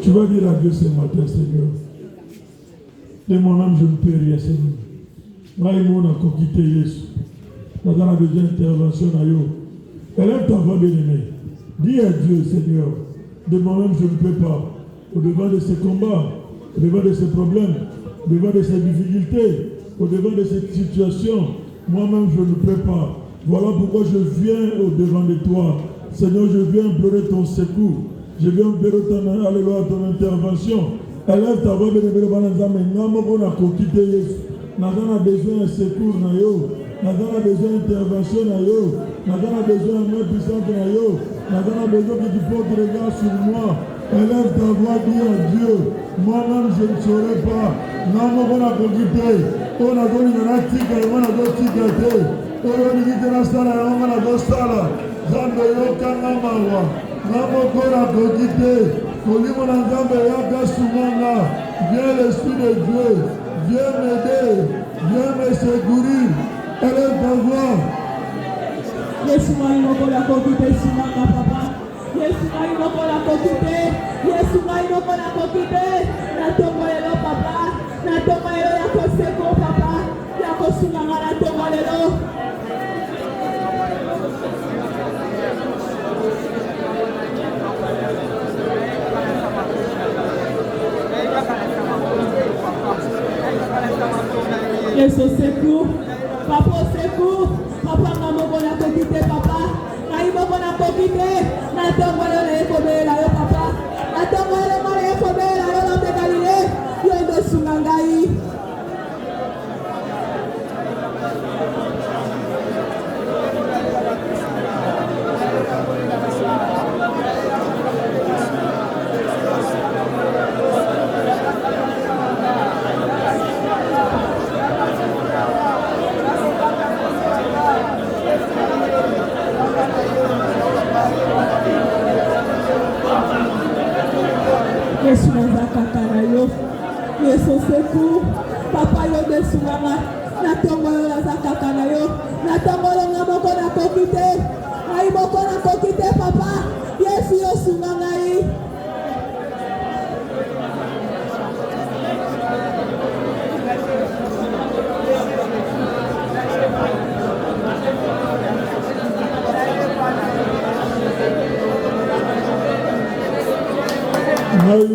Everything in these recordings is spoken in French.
Tu vas dire à Dieu ce matin, Seigneur. De mon âme, je ne peux rien, Seigneur. Moi, il m'a quitté Jésus. Nous avons besoin d'intervention. Élève ta voix, bien-aimée. Dis à Dieu, Seigneur, de mon âme, je ne peux pas. Au-devant de ces combats, au-devant de ces problèmes, au-devant de ces difficultés, au-devant de cette situation, moi-même, je ne peux pas. Voilà pourquoi je viens au-devant de toi. Seigneur, je viens implorer ton secours. Je viens implorer ton intervention. Élève ta voix, bien-aimée, on a besoin de secours. Nous avons besoin d'intervention. Nous avons besoin de main puissante. Nous avons besoin que tu portes le regard sur moi. Élève ta voix, dis à Dieu. Moi-même, je ne saurais pas. Nous avons besoin de quitter. On a besoin de quitter. On a besoin de quitter. On a besoin de quitter. Zambe yokanga mawa namokora kokite kolimo na Nzambe yaka sumanga. Viens l'Esprit de Dieu, viens m'aider, viens me secourir. Élève ta voix. Yesu mai mokola kokite sumanga papa. Yesu mai mokola kokite. Yesu mai mokola kokite. Na tombolelo papa. Na tombolelo yako seko papa. Yako sumanga na tombolelo. Yesu secours, papa au secours, papa maman bon a quitté papa, naïmo bon a quitté, n'attends le ekobé là yo papa, n'attends le mari ekobé là yo dans tes Galilée, yo de sungangai. Yesu nazakakana yo, Yesu secours, papa yo desungama, natongolo nazakakana yo, natongolo ngamoko na kokite, naimoko na kokite papa, Yesu yo sungangai. Yesu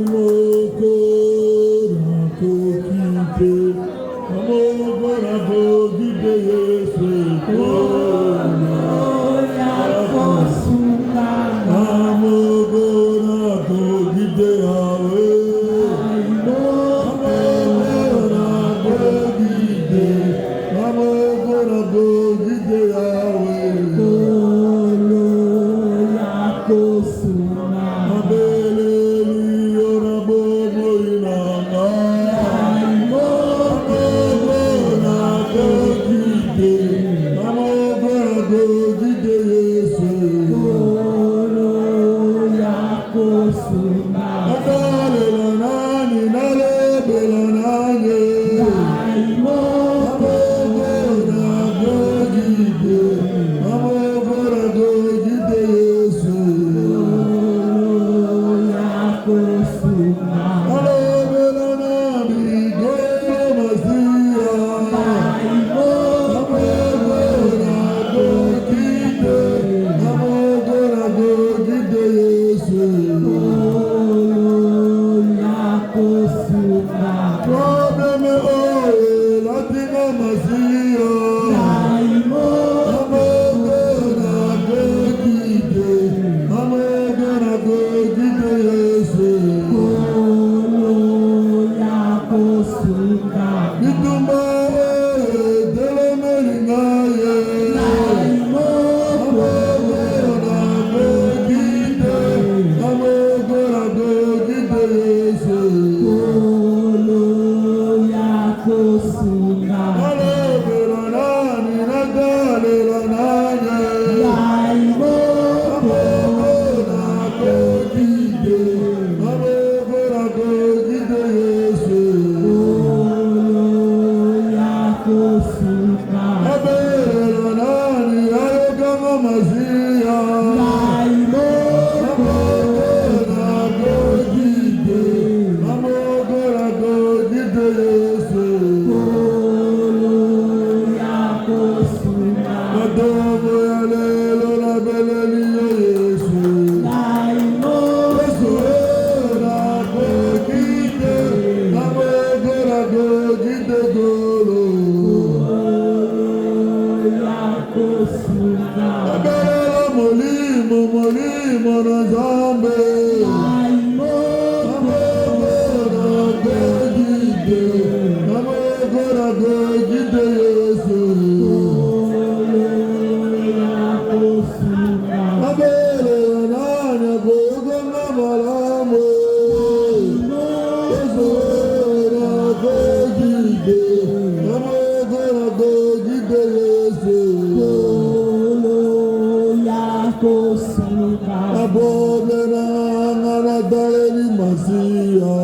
Masia.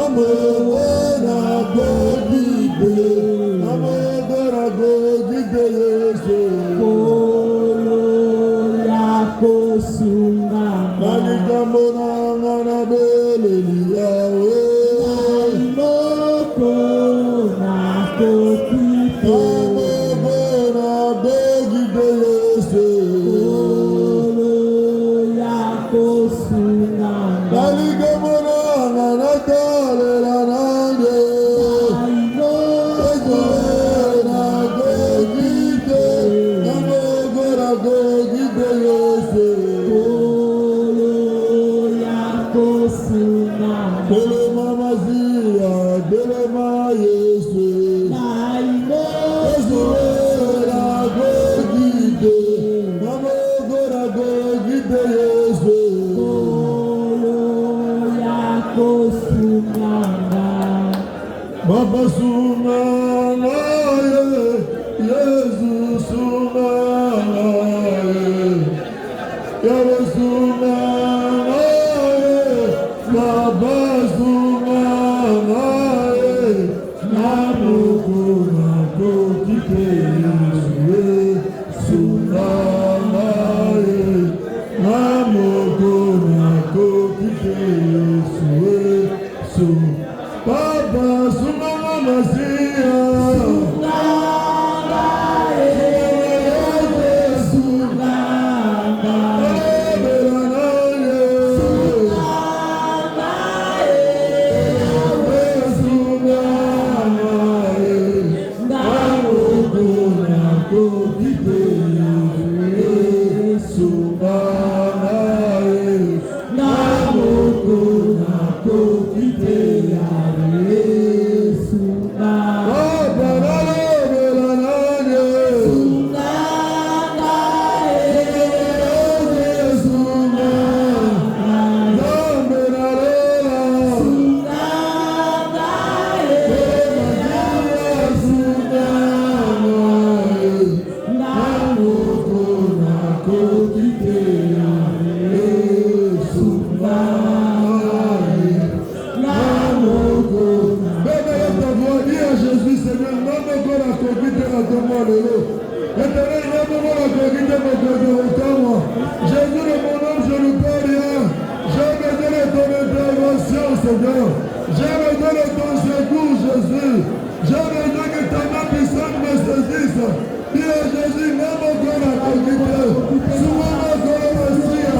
Amogora gogide. Amogora gogide Yesu. Kolo yako sungama. Nalikamona ngana bele liyawe. Naimoko nako kito. Amogora gogide Yesu. Kolo yako sungama. Nalikamona ngana tale la nage. Naimoko Amogora gogide. Amogora gogide Yesu. kolo yako sungama. Dele mamazia, dele ma Yesu. Naimoko Ezura gogide, amogora gogide Yesu. kolo yako sungama. Baba sungana ye, Yesu sungana ye. Yahweh sungana ye, Baba sungana ye. Namukuna kokite Yesu sungana ye. Namukuna kokite Yesu Baba sungana Masia. Jésus, de mon nom, je ne peux rien. J'ai besoin de ton intervention, Seigneur. J'ai besoin de ton secours, Jésus. J'ai besoin que ta main puissante me saisisse. Dis à Jésus, non, mon cœur a coquité. Souvent, mon cœur a Messia.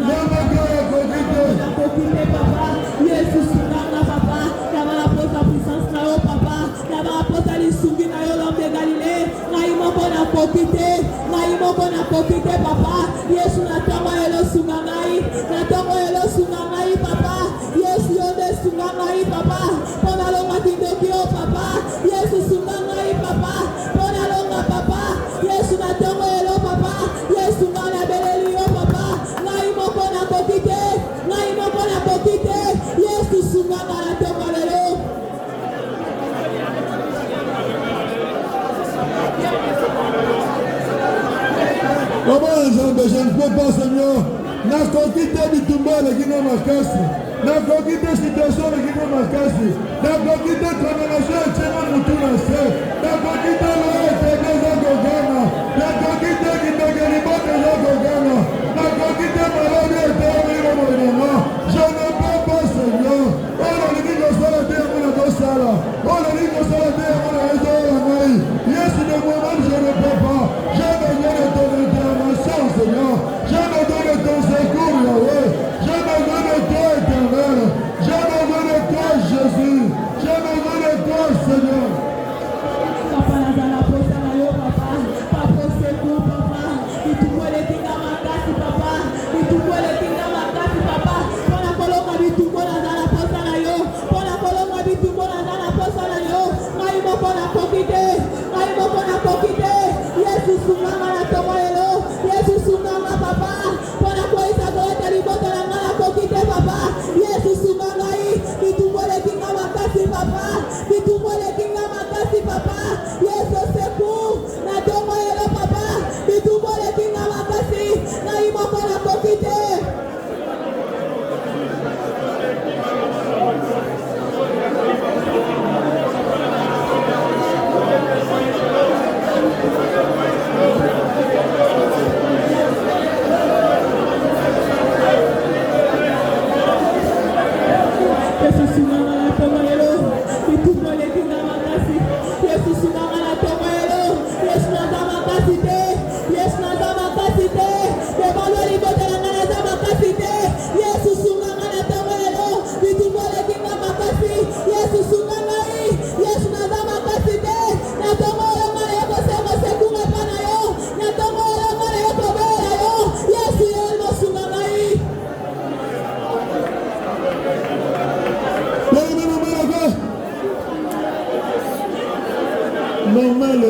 Non, mon cœur a coquité. Coquité, papa. Yesu sungana, papa. Kama la pose la puissance na yo, papa. Kama la pose la lisungi na yo, l'homme de Galilée. Na imoko na coquité. Na imoko na coquité, papa. Yesu na tama elo sunganai. Na tama elo sunganai, papa. Yesu yonde sunganai, papa. Pona longa kindokio, papa. Yesu sunganai, papa. Pona longa, papa. Yesu na tama elo, papa. Yesu ngana beleli yo, papa. Na imoko na coquité. Na imoko na coquité. Yesu sungana na tama elo. Comment je ne peux pas, Seigneur. Na coquité du tumbal qui n'a ma casse. Na coquité situation qui n'a ma casse. Na coquité transformation et tchema mutuna se. Na coquité loa tegeza gogana. Na coquité qui te guérira déjà gogana. Na coquité maladie et terre moyennement. Je ne peux pas, Seigneur. Oh, le ligue au sol de mon adosala. Oh, le ligue au sol de mon adosala. Yes, de moi-même, je ne peux pas. J'ai besoin de ton intervention, Seigneur. J'ai besoin de ton secours, Yahweh. J'ai besoin de toi, Éternel. J'ai besoin de toi, Jésus. J'ai besoin de toi, Seigneur. Papa nazala posa na yo, papa. Papa secours, papa. Itukwele kinga makasi, papa. Itukwele kinga makasi, papa. Pona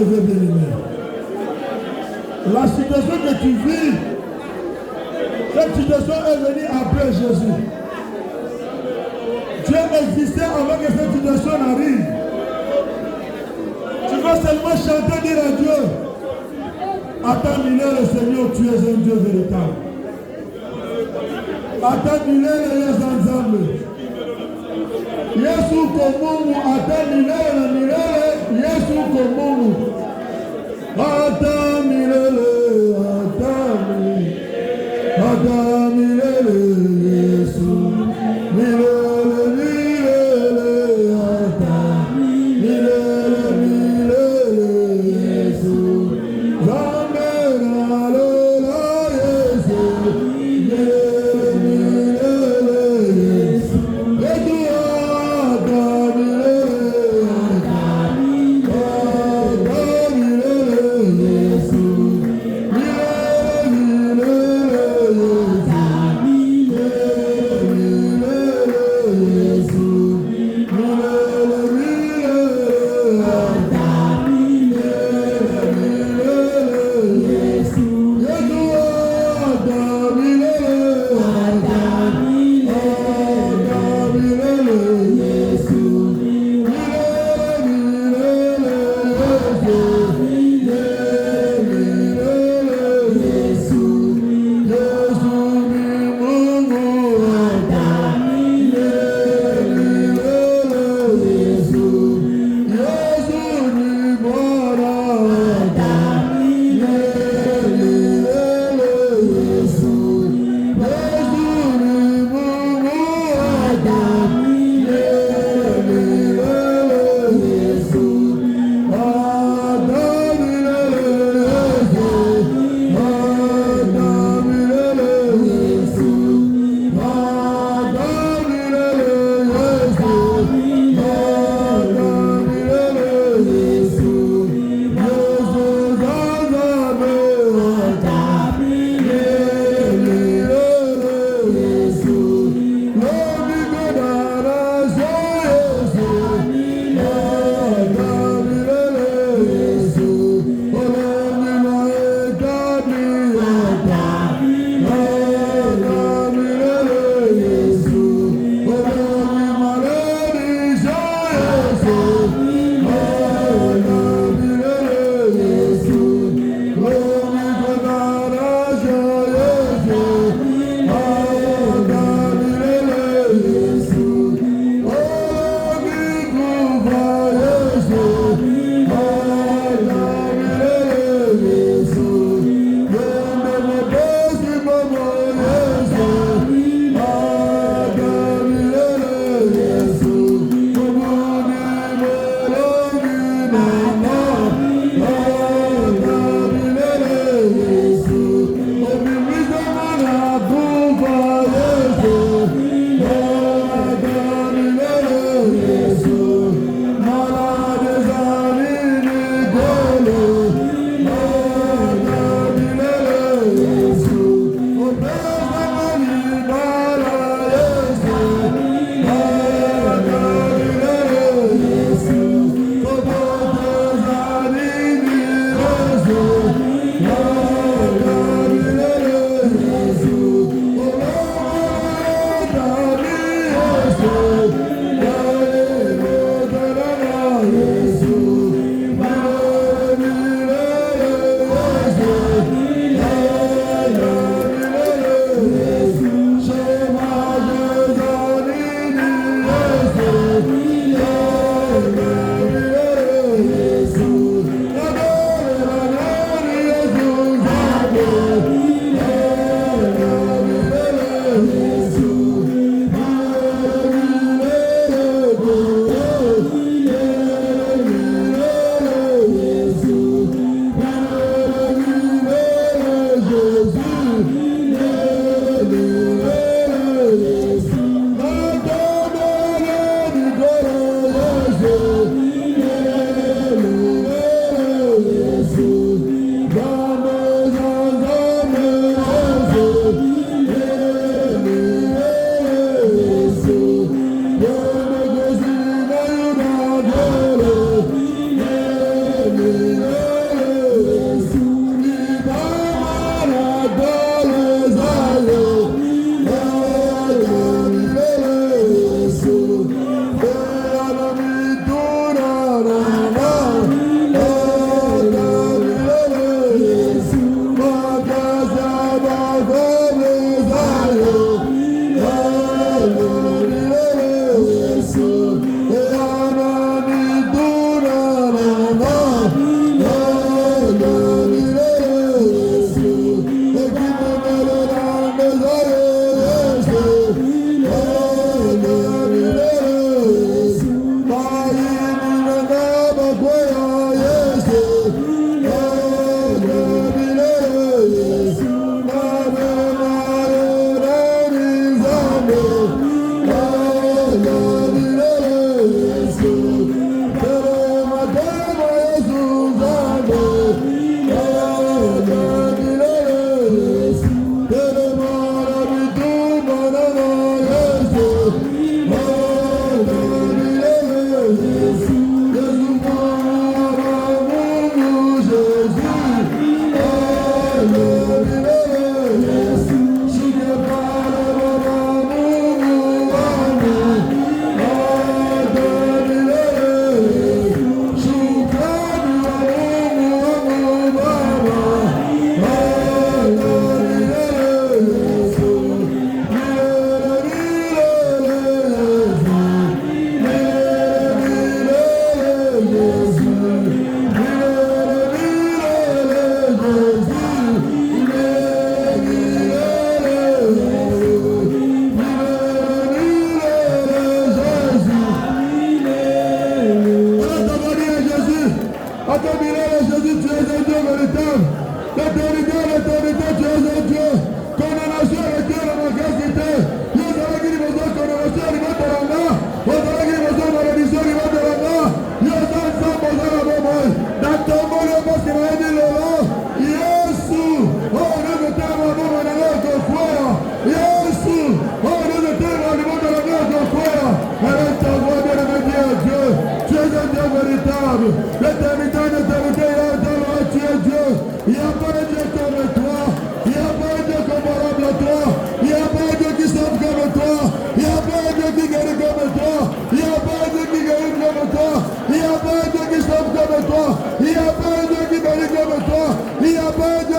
lever bien-aimé. La situation que tu vis, cette situation est venue après Jésus. Dieu existait avant que cette situation n'arrive. Tu vas seulement chanter, dire à Dieu, attends, le Seigneur, tu es un Dieu véritable. Attends, les ensemble. Yesu komungu, attends, Yesu komungu. Attends, Yesu.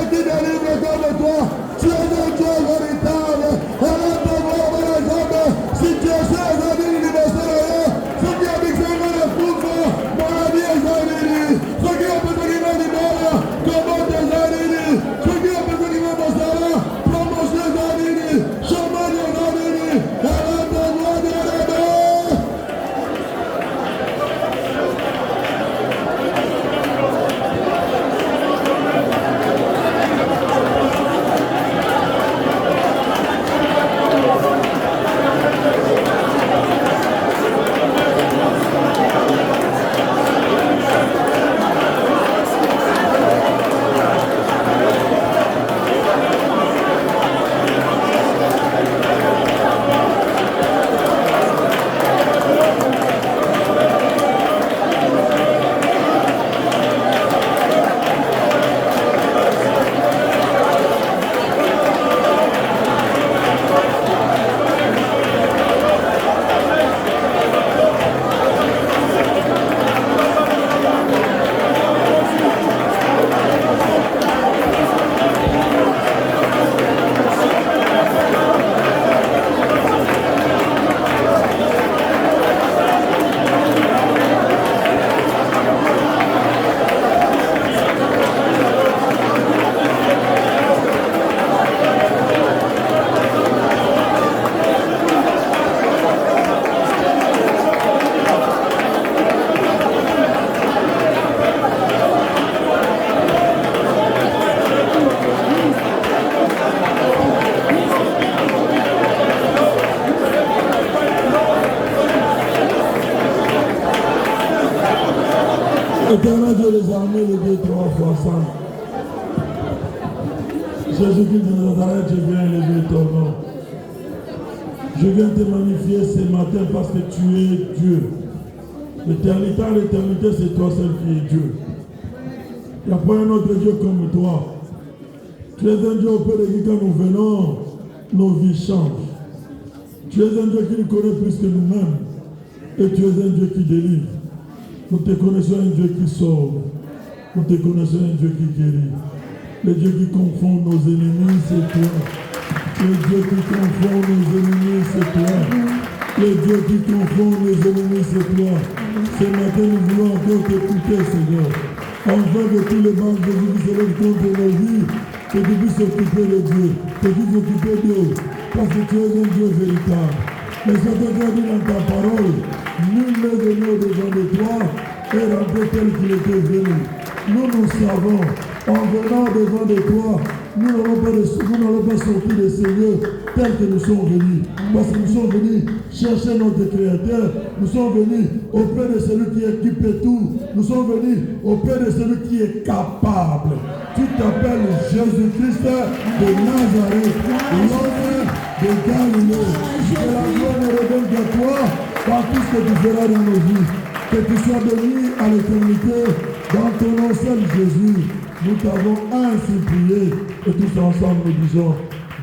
qui délivre comme toi. Tu es un Dieu véritable. Alors ta voix, mon exemple, si tu es sûr, aujourd'hui, l'université, ce qui a mixé le football, mon ami est Zanini. Ce qui a besoin de l'animal, comment t'es Zanini. Ce qui a besoin de l'animal, promotion Zanini. Chemin de Zanini. Alors ta voix de l'animal. Éternel Dieu des armées, le Dieu 3 fois 100. Jésus-Christ de Nazareth, je viens élever ton nom. Je viens te magnifier ce matin parce que tu es Dieu. L'éternité à l'éternité, c'est toi seul qui es Dieu. Il n'y a pas un autre Dieu comme toi. Tu es un Dieu auprès de qui, quand nous venons, nos vies changent. Tu es un Dieu qui nous connaît plus que nous-mêmes. Et tu es un Dieu qui délivre. Nous te connaissons un Dieu qui sauve. Nous te connaissons un Dieu qui guérit. Le Dieu qui confond nos ennemis, c'est toi. Le Dieu qui confond nos ennemis, c'est toi. Le Dieu qui confond nos ennemis, c'est toi. Ce matin, nous voulons encore t'écouter, Seigneur. Enfin de tous les bancs de Dieu qui se lèvent contre nos vies, que tu puisses s'occuper de Dieu, que tu puisses s'occuper d'eux, parce que tu es un Dieu véritable. Mais ce que tu as dit dans ta parole, nul n'est venu au-devant de toi et rentré tel qu'il était venu. Nous savons, en venant devant de toi, nous n'allons pas sortir de ces lieux tels que nous sommes venus. Parce que nous sommes venus chercher notre Créateur. Nous sommes venus auprès de celui qui peut tout. Nous sommes venus auprès de celui qui est capable. Tu t'appelles Jésus-Christ de Nazareth, l'homme de Galilée. Que la gloire ne revienne de toi dans tout ce que tu feras dans nos vies. Que tu sois béni à l'éternité dans ton nom seul Jésus. Nous t'avons ainsi prié et tous ensemble nous disons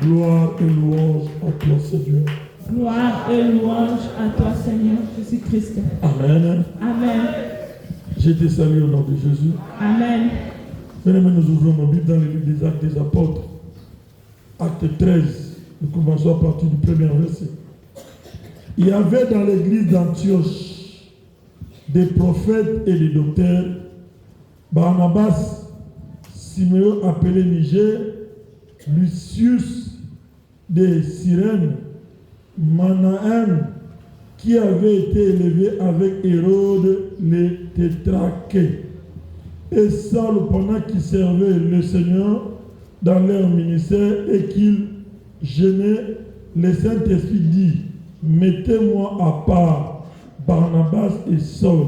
gloire et louange à toi Seigneur. Gloire et louange à toi Seigneur Jésus-Christ. Amen. Amen. Je te salue au nom de Jésus. Amen. Maintenant nous ouvrons nos Bibles dans le livre des Actes des Apôtres. Acte 13. Nous commençons à partir du premier verset. Il y avait dans l'église d'Antioche des prophètes et des docteurs, Barnabas, Siméon appelé Niger, Lucius de Cyrène, Manahem, qui avait été élevé avec Hérode le tétrarque, et Saul pendant qu'il servait le Seigneur dans leur ministère et qu'il jeûnait, le Saint-Esprit dit, mettez-moi à part Barnabas et Saul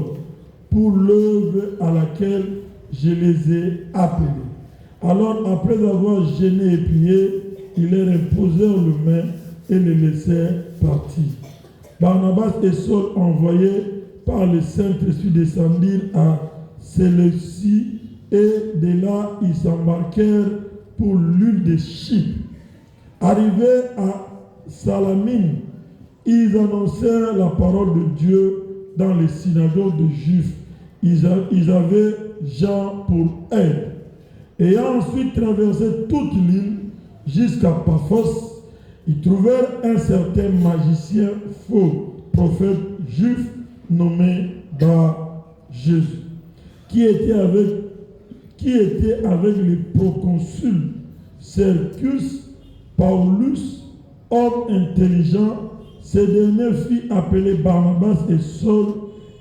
pour l'œuvre à laquelle je les ai appelés. Alors, après avoir jeûné et prié, ils leur imposèrent les mains et les laissèrent partir. Barnabas et Saul, envoyés par le Saint-Esprit, descendirent à Séleucie et de là, ils s'embarquèrent pour l'île de Chypre. Arrivés à Salamine, ils annoncèrent la parole de Dieu dans les synagogues de Juifs. Ils avaient Jean pour aide. Ayant ensuite traversé toute l'île jusqu'à Paphos, ils trouvèrent un certain magicien faux, prophète juif nommé Bar-Jésus, qui était avec les proconsuls Sergius Paulus, homme intelligent. Ce dernier fit appeler Barnabas et Saul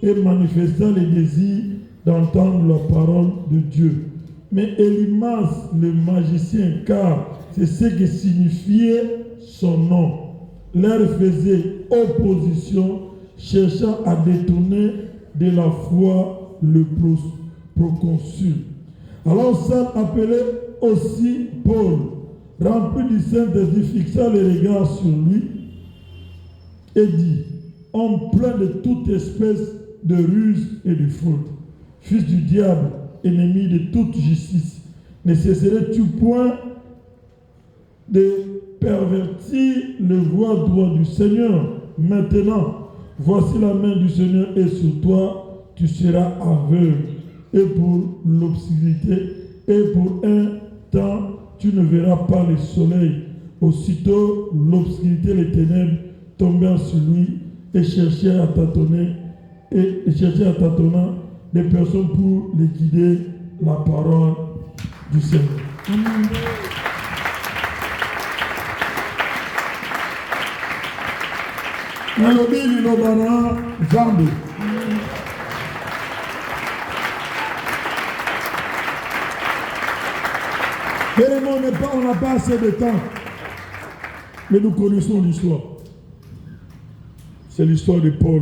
et manifesta le désir d'entendre la parole de Dieu. Mais Élymas, le magicien, car c'est ce que signifiait son nom, leur faisait opposition, cherchant à détourner de la foi le proconsul. Alors Saul appelait aussi Paul, rempli du Saint-Esprit, fixa les regards sur lui et dit: homme plein de toute espèce de ruse et de faute, fils du diable, ennemi de toute justice, ne cesserais-tu point de pervertir le voie droit du Seigneur? Maintenant, voici la main du Seigneur est sur toi, tu seras aveugle, et pour l'obscurité, et pour un temps, tu ne verras pas le soleil. Aussitôt, l'obscurité, les ténèbres tombèrent sur lui et cherchaient à tâtonner, des personnes pour les guider la parole du Seigneur. Amen. On n'a pas assez de temps, mais nous connaissons l'histoire. C'est l'histoire de Paul,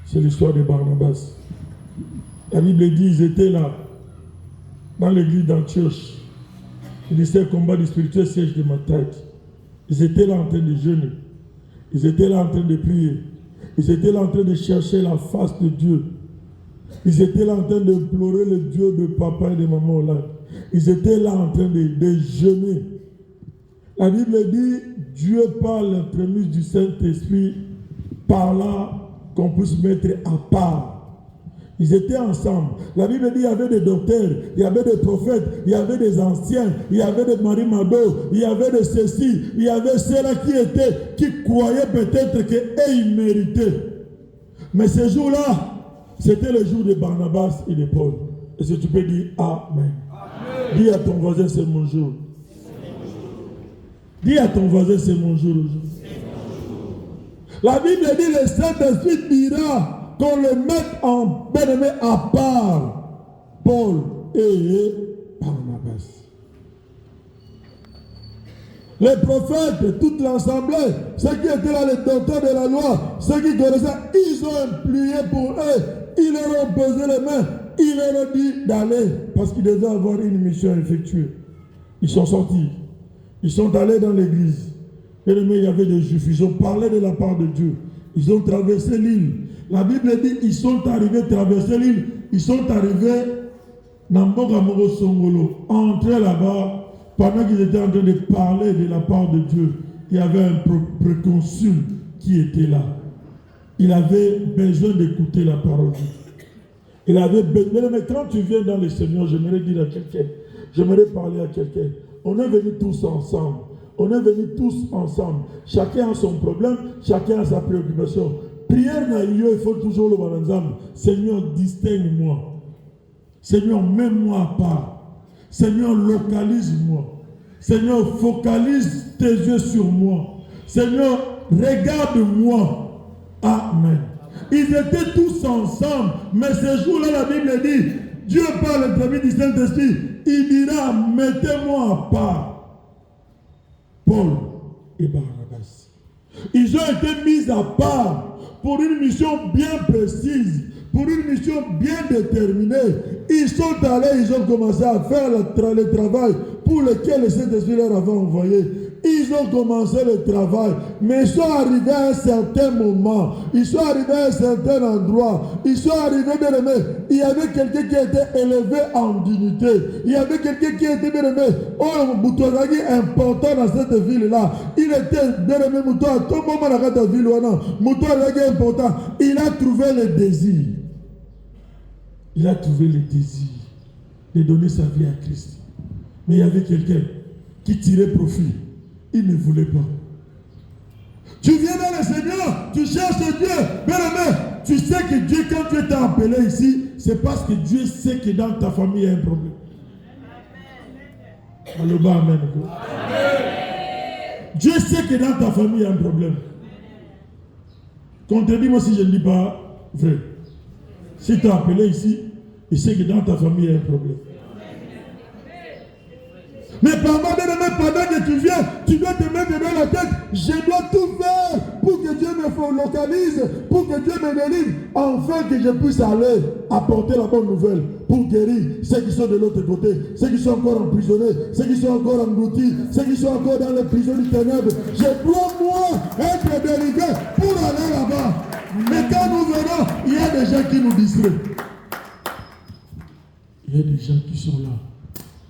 c'est l'histoire de Barnabas. La Bible dit qu'ils étaient là, dans l'église d'Antioche. Ils disaient: combat du spirituel siège de ma tête. Ils étaient là en train de jeûner. Ils étaient là en train de prier. Ils étaient là en train de chercher la face de Dieu. Ils étaient là en train d'implorer le Dieu de papa et de maman là. Ils étaient là en train de jeûner. La Bible dit: Dieu par l'entremise du Saint-Esprit, par là qu'on puisse mettre à part. Ils étaient ensemble. La Bible dit: il y avait des docteurs, il y avait des prophètes, il y avait des anciens, il y avait des Marie Mado, il y avait des ceci, il y avait ceux-là qui croyaient peut-être qu'ils méritaient. Mais ce jour-là, c'était le jour de Barnabas et de Paul. Et si tu peux dire Amen. Amen. Dis à ton voisin: c'est mon jour. Dis à ton voisin: c'est mon jour aujourd'hui. La Bible dit: le Saint-Esprit dira qu'on le mette en bien-aimé à part, Paul et Barnabas. Les prophètes, toute l'assemblée, ceux qui étaient là, les docteurs de la loi, ceux qui connaissaient, ils ont prié pour eux, ils leur ont posé les mains, ils leur ont dit d'aller, parce qu'ils devaient avoir une mission effectuée. Ils sont sortis, ils sont allés dans l'église. Et il y avait des Juifs, ils ont parlé de la part de Dieu. Ils ont traversé l'île. La Bible dit: ils sont arrivés, traverser l'île, ils sont arrivés dans Mbogamoro Songolo, entrés là-bas, pendant qu'ils étaient en train de parler de la part de Dieu. Il y avait un préconsul qui était là. Il avait besoin d'écouter la parole de Dieu. Il avait besoin. Mais quand tu viens dans le Seigneur, j'aimerais dire à quelqu'un, j'aimerais parler à quelqu'un. On est venus tous ensemble. On est venus tous ensemble. Chacun a son problème, chacun a sa préoccupation. Prière n'a lieu, il faut toujours le voir ensemble. Seigneur, distingue-moi. Seigneur, mets-moi à part. Seigneur, localise-moi. Seigneur, focalise tes yeux sur moi. Seigneur, regarde-moi. Amen. Ils étaient tous ensemble, mais ce jour-là, la Bible dit: Dieu par l'entremise du Saint-Esprit, il dira: mettez-moi à part Paul et Barnabas. Ils ont été mis à part pour une mission bien précise, pour une mission bien déterminée. Ils sont allés, ils ont commencé à faire le travail pour lequel le Saint-Esprit leur avait envoyé. Ils ont commencé le travail, mais ils sont arrivés à un certain moment, ils sont arrivés à un certain endroit, ils sont arrivés, bien aimés. Il y avait quelqu'un qui était élevé en dignité, il y avait quelqu'un qui était, bien aimé, Moutouragi important dans cette ville-là. Il était, bien aimé, Moutouragi, tout le monde dans cette ville, Moutouragi important. Il a trouvé le désir. Il a trouvé le désir de donner sa vie à Christ. Mais il y avait quelqu'un qui tirait profit. Il ne voulait pas. Tu viens dans le Seigneur, tu cherches Dieu. Bien-aimé, tu sais que Dieu, quand Dieu t'a appelé ici, c'est parce que Dieu sait que dans ta famille, il y a un problème. Alléluia, amen. Dieu sait que dans ta famille, il y a un problème. Contredis-moi si je ne dis pas vrai. Si tu as appelé ici, il sait que dans ta famille, il y a un problème. Mais pendant que tu viens, tu dois te mettre dans la tête, je dois tout faire pour que Dieu me localise, pour que Dieu me délivre, afin que je puisse aller apporter la bonne nouvelle pour guérir ceux qui sont de l'autre côté, ceux qui sont encore emprisonnés, ceux qui sont encore engloutis, ceux qui sont encore dans les prisons du ténèbre. Je dois, moi, être délivré pour aller là-bas. Mais quand nous venons, il y a des gens qui nous distraient. Il y a des gens qui sont là.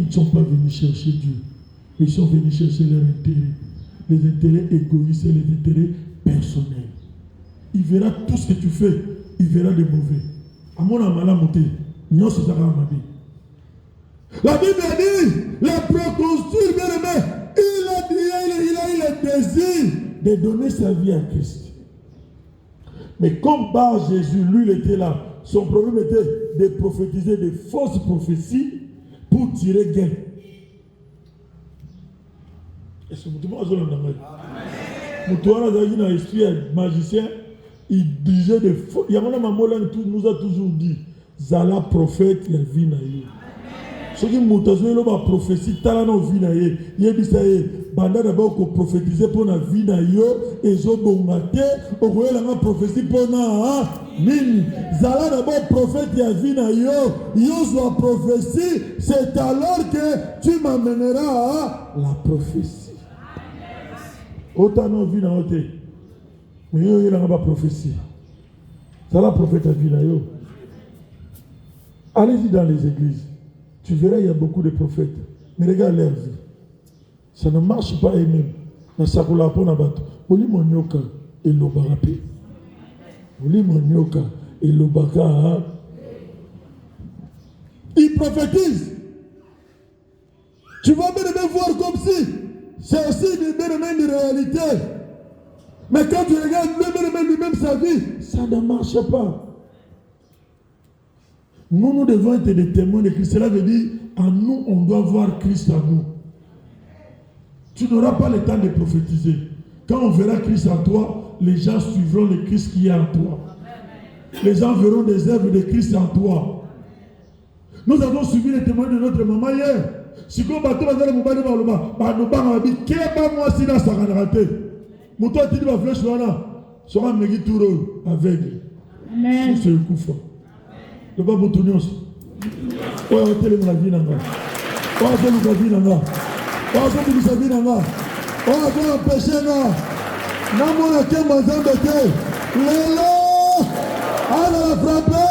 Ils ne sont pas venus chercher Dieu. Ils sont venus chercher leurs intérêts. Les intérêts égoïstes et les intérêts personnels. Il verra tout ce que tu fais. Il verra des mauvais. À mon amalamoté, nous sommes la Bible dit, le proconsul bien-aimé, il a eu le désir de donner sa vie à Christ. Mais comme par Jésus, lui, il était là. Son problème était de prophétiser des fausses prophéties pour tirer gain. Est-ce que vous avez un esprit magicien, il disait des faux. Il y a un moment nous a toujours dit, Zala prophète, il y a vie na yo. Ce qui m'a dit, prophétie, talent vie na yo. Il y a dit ça, banda d'abord qu'on prophétisait pour la vie na yo, et zo bongate, on voyait la prophétie pour na mine. Zala d'abord prophète, il y a vie na yo. Yo soit prophétie, c'est alors que tu m'amèneras à la prophétie. Autant non vie na yo. Mais yo, il n'y a pas prophétie. Zala prophète a vie na yo. Allez-y dans les églises. Tu verras, il y a beaucoup de prophètes. Mais regarde leur vie. Ça ne marche pas eux-mêmes. Dans sa collaboration, on lit mon nyoka et l'obarapé. On lit mon nyoka et l'obaka. Ils prophétisent. Tu vas bien voir comme si c'est aussi une réalité. Mais quand tu regardes lui-même sa vie, ça ne marche pas. Nous devons être des témoins de Christ. Cela veut dire, en nous, on doit voir Christ en nous. Tu n'auras pas le temps de prophétiser. Quand on verra Christ en toi, les gens suivront le Christ qui est en toi. Les gens verront des œuvres de Christ en toi. Nous avons suivi les témoins de notre maman hier. Si vous avez dit, aveugle. Amen. C'est le coup fort. Le bas boutonnier aussi. Oh, télé la vie nanga. Oh, télé la vie nanga. Oh, télé la vie nanga. Oh, télé péché nanga. Namo na kema zambete. Lelo. Ala la frappe.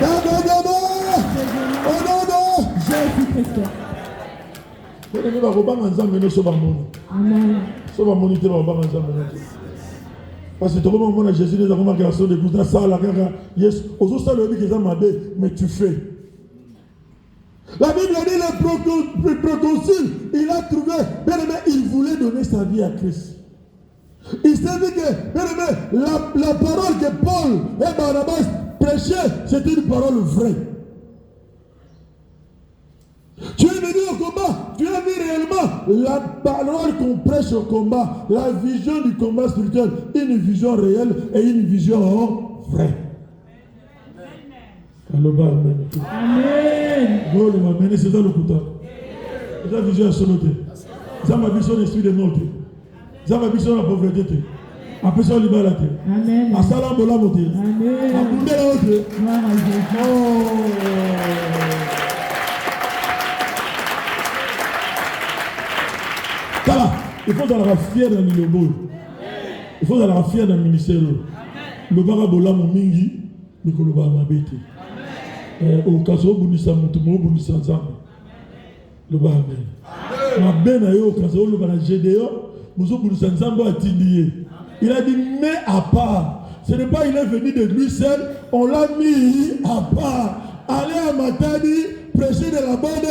Dabo. Oh non. Jésus Christ. Vous ne va pas ensemble mais so ba moni. Amen. So ba moni te ba ba ensemble. Parce que tout le monde a Jésus les a garçons de Gouda ça la gaga. Yes, aux autres le dit que mais tu fais. La Bible dit le proconsul, il a trouvé, bien aimé, il voulait donner sa vie à Christ. Il s'est dit que, bien aimé, la parole que Paul et Barnabas prêchaient, c'était une parole vraie. Tu es venu au combat, tu as vu réellement la parole qu'on prêche au combat, la vision du combat spirituel, une vision réelle et une vision vraie. Amen. Amen. C'est dans le couteau. C'est la vision à son côté. C'est ma vision l'esprit de notre. C'est ma vision la pauvreté. Après ça, on libère la terre. Amen. À salam bola moté. Amen. À boumé la haute. Voilà. Il faut aller fier dans le boulot. Il faut aller fier dans le ministère. Le barabola mon mingi, mais que le barabété. Au cas où vous n'êtes pas ensemble, le bar amen. Ma belle a eu au cas où le bar a gédéo, nous sommes ensemble à Tindier. Il a dit mais à part. Ce n'est pas il est venu de lui seul, on l'a mis à part. Allez à Matadi, prêcher de la bonne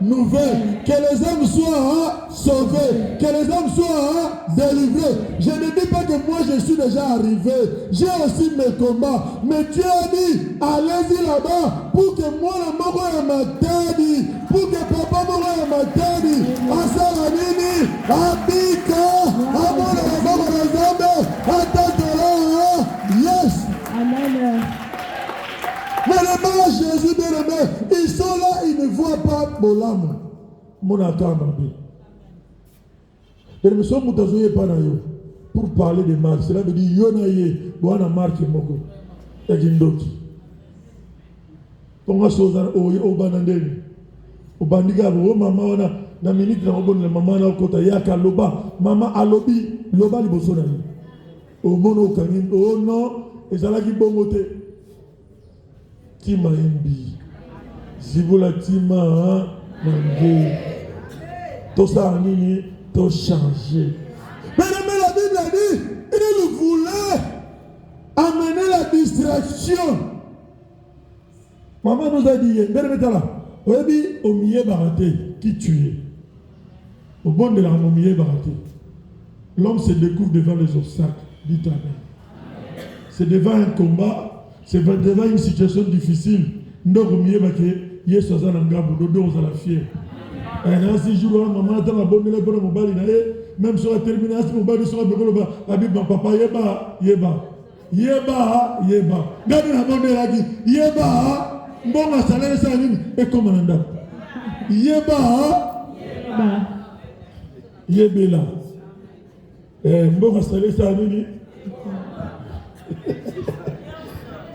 nouvelle. Que les hommes soient sauvés, que les hommes soient délivrés. Je ne dis pas que moi je suis déjà arrivé. J'ai aussi mes combats. Mais Dieu a dit, allez-y là-bas pour que moi le moko ya matadi, pour que papa moko ya matadi, asala nini, abika, amona la moko na Nzambe, atatola. Yes. Amen. Mais les mains Jésus bien-aimé, ils sont là, ils ne voient pas Bolam. Mon attendre. Et le monsieur Moutazoye Panayo, pour parler de Marc, cela veut dire Yonaye, Boana Marc et Moko. Et Gindoki. Pour moi, au Banandeni, au Bandiga, au maman, na minute na obon la maman na kota yaka loba, maman alobi, loba liboso na ni. Au mono kanin, oh non, et ça là qui bongote. Tima Mbi, Ziboula Tima Mangé, tout ça nini, tout changé. Mais la Bible a dit, il voulait amener la distraction. Maman nous a dit, oui, au milieu baraté, qui tuait. Au bon de la milieu baraté. L'homme se découvre devant les obstacles, dit Amen. C'est devant un combat. C'est devant une situation difficile. Nous avons mis Yesu azala ngabo dodo azala fier. Et là si jour maman attend la bonne pour mobile même sur la termination mobile sur le ba abi papa yeba. Gadi na bonne la dit yeba mbonga salaire ça nini et comment nanda. Yebela. Mbonga salaire ça nini.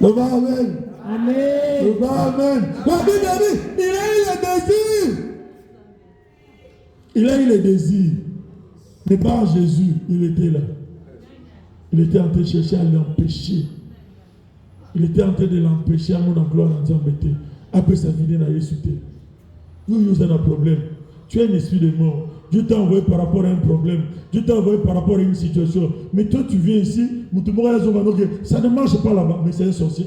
Amen. Amen. Amen. La Bible dit, il a eu le désir. Il a eu le désir. Mais par Jésus, il était là. Il était en train de chercher à l'empêcher. Il était en train de l'empêcher à mon gloire en disant, après sa vie, il a ressuscité. Nous avons un problème. Tu es un esprit de mort. Dieu t'a envoyé par rapport à un problème. Dieu t'a envoyé par rapport à une situation. Mais toi, tu viens ici, ça ne marche pas là-bas. Mais c'est un sorcier.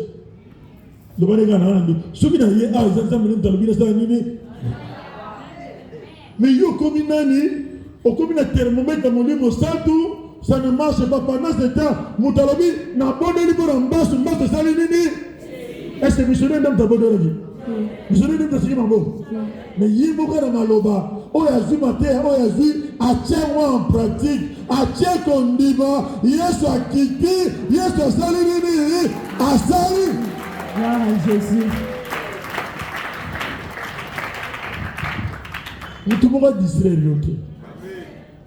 Mais yo comme nani, au comme na thermomètre dans mon lit, ça ne marche pas pendant ce temps. Moutalobi n'a pas de libre en bas, sur bas de salinini. Est-ce que missionnaire n'aime ta bonne vie? Missionnaire n'aime ta signé mambo. Mais yimboka na maloba. Oh Yazou matin, oh Yazou, tiens-moi en pratique, tiens qu'on dit, Yesu a quitté, Yesu a sali, a sali. Gloire à Jésus. Tout le monde va distraire.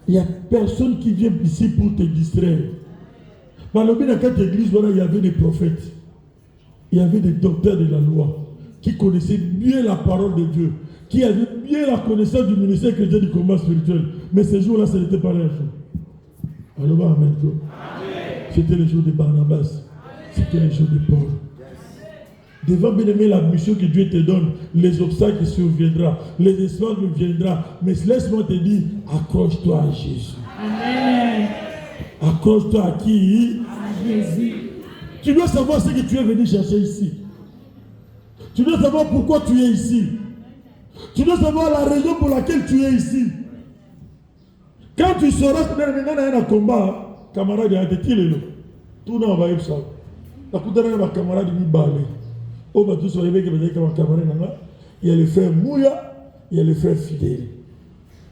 Il n'y a personne qui vient ici pour te distraire. Dans le milieu de cette église, voilà, il y avait des prophètes, il y avait des docteurs de la loi qui connaissaient bien la parole de Dieu, qui avait bien la connaissance du ministère chrétien du combat spirituel. Mais ces jours-là, ce n'était pas leur jour. Alors, amen. C'était le jour de Barnabas. C'était le jour de Paul. Devant bien-aimer la mission que Dieu te donne, les obstacles surviendront, les espoirs viendront. Mais laisse-moi te dire, accroche-toi à Jésus. Amen. Accroche-toi à qui? À Jésus. Tu dois savoir ce que tu es venu chercher ici. Tu dois savoir pourquoi tu es ici. Tu dois savoir la raison pour laquelle tu es ici. Quand tu sauras que tu as un combat, camarade, il y a des kilés. Tout le monde va y être ça. La camarade qui balé. Oh, bah, tout ce qui est camarade, il y a les frères Mouya, il y a les frères fidèles.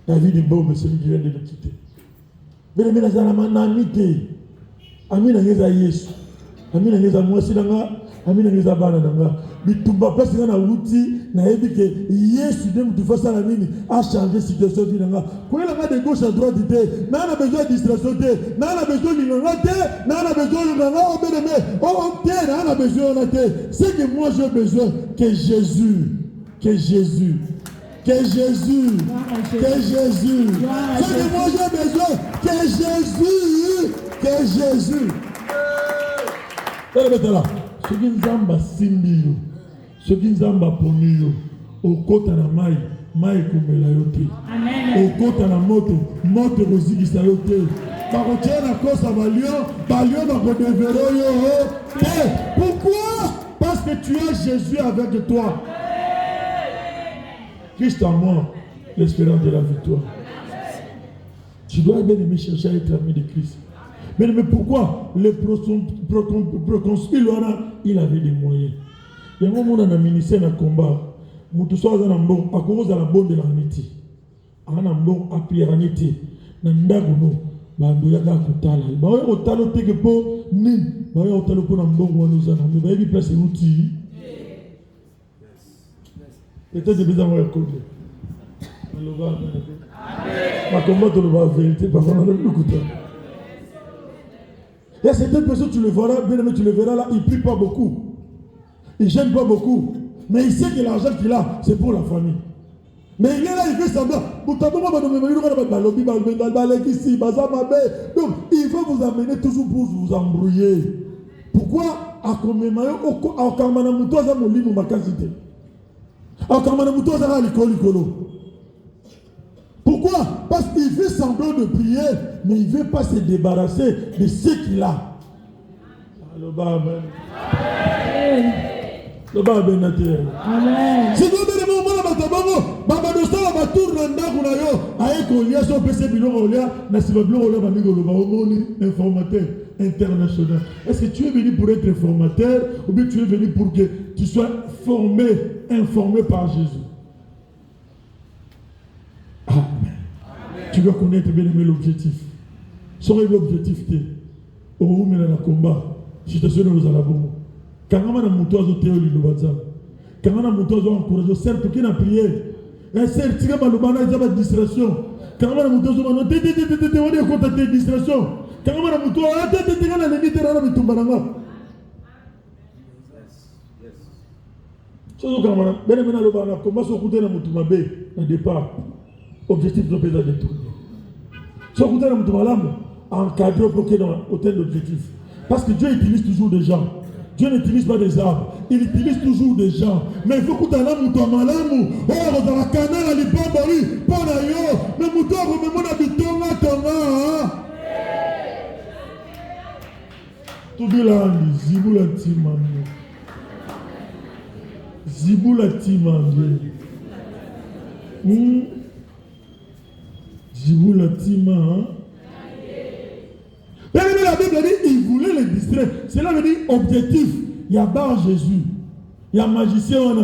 David est beau, mais celui qui vient de nous quitter. Mais les gens ont amité. Amina ngeza Yesu. Amina ngeza mwasi nanga. Amina ngeza bana nanga. Bitumba pesi na wuti na ebike Yesu de mutu fasa la nini a changé situation vie nanga. Ko ela nga de gauche à droite te. Na na besoin de distraction te. Na na besoin de nanga te. Na na besoin de nanga o bénémé. O te na na besoin na te. C'est que moi j'ai besoin que Jésus. Que Jésus. Que Jésus. Que Jésus. C'est que moi j'ai besoin que Jésus. Que Jésus. là. Ce qui nous a simbi, ce qui nous a poni, au côté de la maille, maille comme la yote. Au côté de la moto, moto aussi qui sa yote. Par contre, la cause à Balion, Balion va redevenir yo. Pourquoi? Parce que tu as Jésus avec toi. Christ en moi, l'espérance de la victoire. Tu dois bien aimer chercher à être ami de Christ. Mais pourquoi le proconsul, il avait des moyens. Il y a un moment où on a ministère dans le combat. Nous sommes à cause de la bonne de la niti. On a bon appuyé la niti. Nandagono, bandoyaga kutala. Baoya otalo teke po ni. Baoya otalo po na mbongo wanuzana. Mais baoya place outil. Peut-être j'ai besoin de me reconnaître. Ma combat de la vérité, par contre, on a le couteau. Il y a certaines personnes, tu le verras, bien aimé, tu le verras là, il ne prie pas beaucoup. Il ne gêne pas beaucoup. Mais il sait que l'argent qu'il a, c'est pour la famille. Mais il est là, il fait semblant. Donc, il va vous amener toujours pour vous embrouiller. Pourquoi? Pourquoi? Parce qu'il fait semblant de prier, mais il ne veut pas se débarrasser de ce qu'il a. Amen. Amen. Si vous avez des moments là, baba de ça, baba tourne dans le yo, avec on y a son PC bilon olia, na si va bilon olia bamigo lo ba omoni informateur international. Est-ce que tu es venu pour être informateur ou bien tu es venu pour que tu sois formé, informé par Jésus? Amen. Tu dois connaître bien aimé l'objectif. Soyez l'objectif au moment de la combat. Je te souhaite nous allons. Quand on a mon toit au théorie de Bazam, quand on a mon toit au encouragement, certes qui n'a prié, et certes qui n'a pas de distraction. Quand on a mon toit au encouragement, on est contacté distraction. Quand on a mon toit, on a les limite à la mitumbarama. Chose comme ça, ben maintenant le bana comment se couper dans mutumabe au départ. Objectif de pédale de tourner. Se couper dans mutumalam encadré pour que dans hôtel d'objectif. Parce que Dieu utilise toujours des gens. Dieu n'utilise pas des arbres, il utilise toujours des gens. Mais il faut que tu aies un mouton malamu. Oh, dans la canal, il n'y a pas de pas d'ailleurs. Mais mouton, on a du tonga. Tout le monde, Ziboula Timamé. Ziboula Timamé. Ziboula Timamé. La Bible dit il voulait les distraire. Cela veut dire objectif. Il y a bar Jésus. Il y a magicien.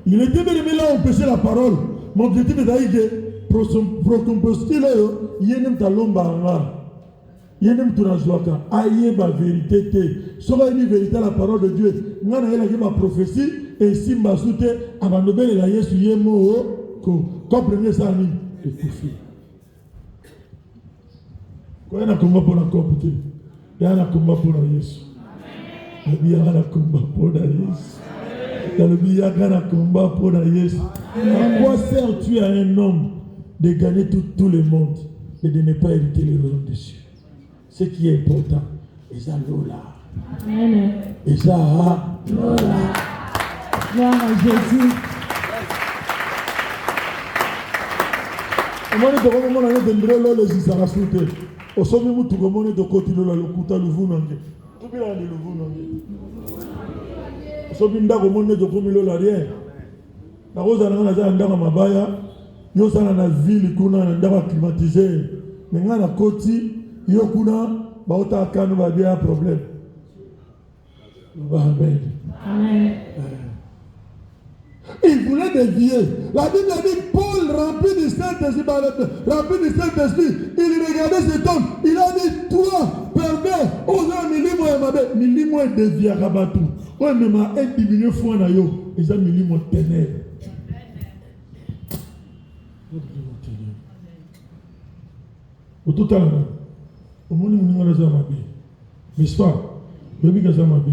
Il était bien aimé là où on pêchait la parole. Mon objectif est d'ailleurs que procompostil, il y a un talon barra. Il y a un tournazoaka. Aïe, ma vérité. Si on a une vérité à la parole de Dieu, on a ma prophétie et si ma soute, abandonner la Yesu Yemo, comprenez ça, et Kofi. Quand il y a un combat pour la compétition, il y a un combat pour la Yesu. Il y a un combat pour la Yesu. Il y a un combat pour la Yesu. À quoi sert-tu à un homme de gagner tout le monde et de ne pas éviter les royaumes des cieux? Ce qui est important, c'est ça Lola. Et ça Lola. Gloire à Jésus. Moi, je vais au sommet, vous trouvez de côté de la locuta le vous n'en tout bien le vous n'en au sommet d'abord monde de comme le l'arrière la rose à la ndama mabaya yo sana na ville kuna ndama climatisé mais ngana koti yo kuna ba ota kanu ba bien problème. Amen. Amen. Il voulait dévier. La Bible dit Paul rempli du Saint-Esprit, il regardait cet homme, il a dit toi, pervers, osez milimo et mabe, milimo et dévié à Rabatou. Ouais, mais ma aide diminue fois na yo, ils ont milimo ténèbres. Au total, au monde où nous avons mabe, mais c'est pas, bébé que ça mabe.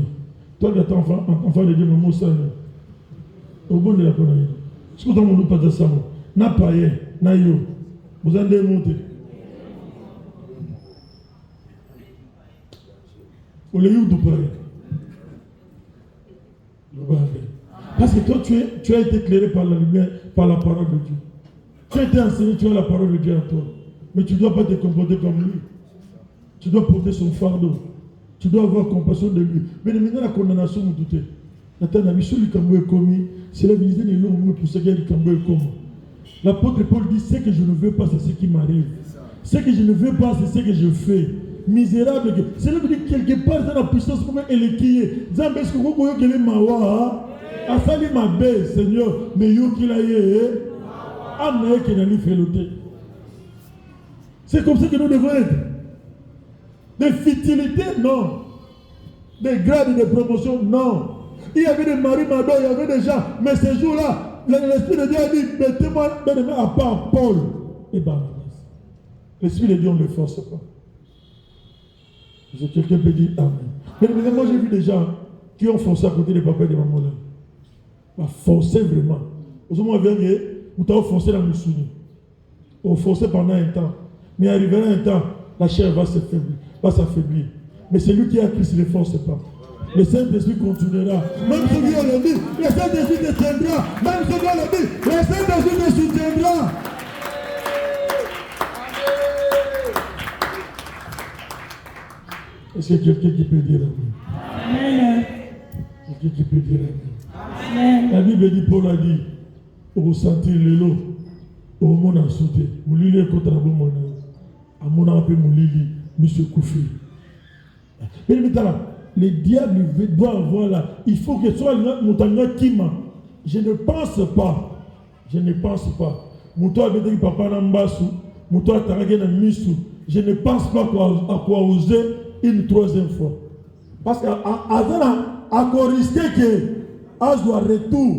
Toi qui as enfant de Dieu, maman ça. Au bon de la connerie. Ce que nous pas de ça, n'a pas eu, n'a eu. Vous en démontez. Vous l'avez eu de pareil. Parce que toi, tu as été éclairé par la lumière, par la parole de Dieu. Tu as été enseigné, tu as la parole de Dieu en toi. Mais tu ne dois pas te comporter comme lui. Tu dois porter son fardeau. Tu dois avoir compassion de lui. Mais maintenant, la condamnation, vous doutez. Nathan a mis celui qui a commis. C'est la visite de l'homme pour ce qui est comme. L'apôtre Paul dit, ce que je ne veux pas, c'est ce qui m'arrive. Ce que je ne veux pas, c'est ce que je fais. Misérable. C'est là que dit quelque part dans la puissance pour éléquiller. Zambé, est-ce que vous voyez que les mawa, a fallu ma belle, Seigneur, mais you qui l'a yé, amé qui n'a ni fait l'ôter. C'est comme ça que nous devons être. Des futilités, non. Des grades et des promotions, non. Il y avait des maris Mado, il y avait des gens, mais ces jours-là, l'Esprit de Dieu a dit, mettez-moi à part Paul et Barnabas. L'Esprit de Dieu, on ne le force pas. Quelqu'un peut dire Amen. Mais moi, j'ai vu des gens qui ont forcé à côté des papas et des mamans là. Forcé vraiment. Vous avez forcé la moussouni. On forcé pendant un temps. Mais arrivé un temps, la chair va s'affaiblir. Mais celui qui a Christ ne le force pas. Le Saint-Esprit continuera. Même si Dieu le dit, le Saint-Esprit te tiendra. Même si Dieu le dit, le Saint-Esprit te soutiendra. Est-ce qu'il y a quelqu'un qui peut dire Amen? Quelqu'un qui peut dire Amen? La Bible dit, Paul a dit, au sentir le lot, au monde en sauté, moulili est contre la bonne à mon appel moulili, monsieur Koufi. Mais maintenant, le diable doit avoir là, il faut que ce soit le Kima. Je ne pense pas. Mouto a dit papa Nambasu, Mouto a taragé na Misu. Je ne pense pas à quoi oser une troisième fois. Parce qu'à quoi risquer que As doit retour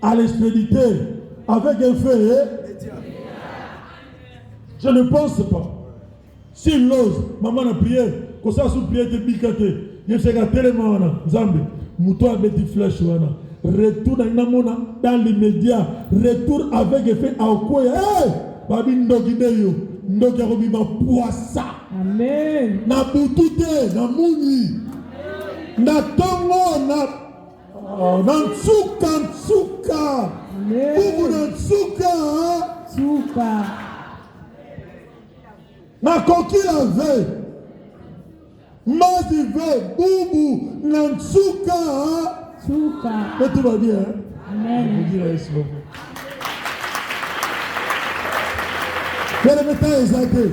à l'expédité avec un feu. Je ne pense pas. S'il ose, maman a prié, comme ça, sous prière de Bikate. Je sais qu'à tellement, Zambé, Mouto a mis des flèches, retour dans l'immédiat, retour avec effet à quoi, Babi Ndogideyo, Ndogabima Poissa. Amen. Na Boutute, na Mouni, na Tongo, na Nsuka, Boubou na Nsuka, na Koki la veille. Mazive, Boubou, Nantsuka. Mais tout va bien. Amen. Je vous dis là, mais t'as exalté.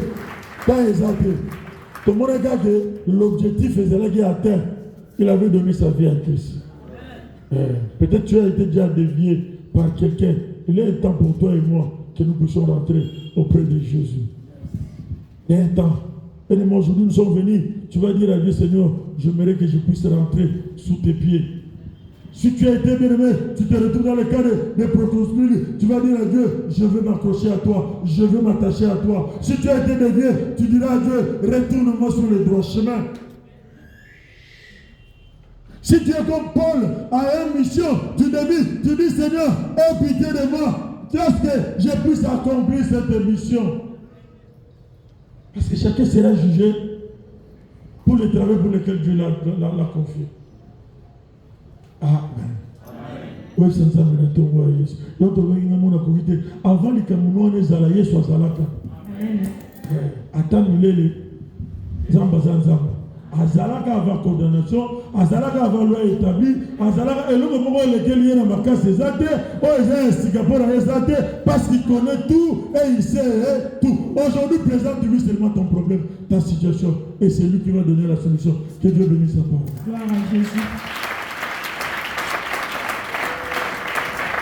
Tout le monde regarde l'objectif est atteint. Il avait donné sa vie à Christ. Peut-être tu as été déjà dévié par quelqu'un. Il y a un temps pour toi et moi que nous puissions rentrer auprès de Jésus. Il y a un temps. Et aujourd'hui, nous sommes venus. Tu vas dire à Dieu, Seigneur, j'aimerais que je puisse rentrer sous tes pieds. Si tu as été bien-aimé, tu te retrouves dans le cadre des proconsuls, tu vas dire à Dieu, je veux m'accrocher à toi, je veux m'attacher à toi. Si tu as été dévié, tu diras à Dieu, retourne-moi sur le droit chemin. Si tu es comme Paul, à une mission, tu dis Seigneur, aie pitié de moi, qu'est-ce que je puisse accomplir cette mission? Parce que chacun sera jugé pour le travail pour lequel Dieu l'a confié. Amen. Oui, c'est ça, mais tu vois, Yesu. Avant les Camerounais, les Zalaïens soient Zalaka. Attends, les Zambazanzam. Azalaka avant condamnation, Azalaka avant loi établie, Azalaka et le moment où lequel il y a ma casse des athées, oh ils ont un Singapour dans les athées, parce qu'il connaît tout et il sait tout. Aujourd'hui, présente-lui seulement ton problème, ta situation, et c'est lui qui va donner la solution. Que Dieu bénisse sa parole. Gloire à Jésus.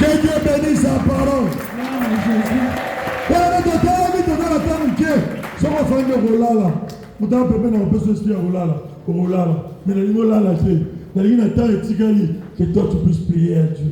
Que Dieu bénisse sa parole. Gloire à Jésus. Pourtant, on peut se expliquer mais que toi tu puisses prier à Dieu,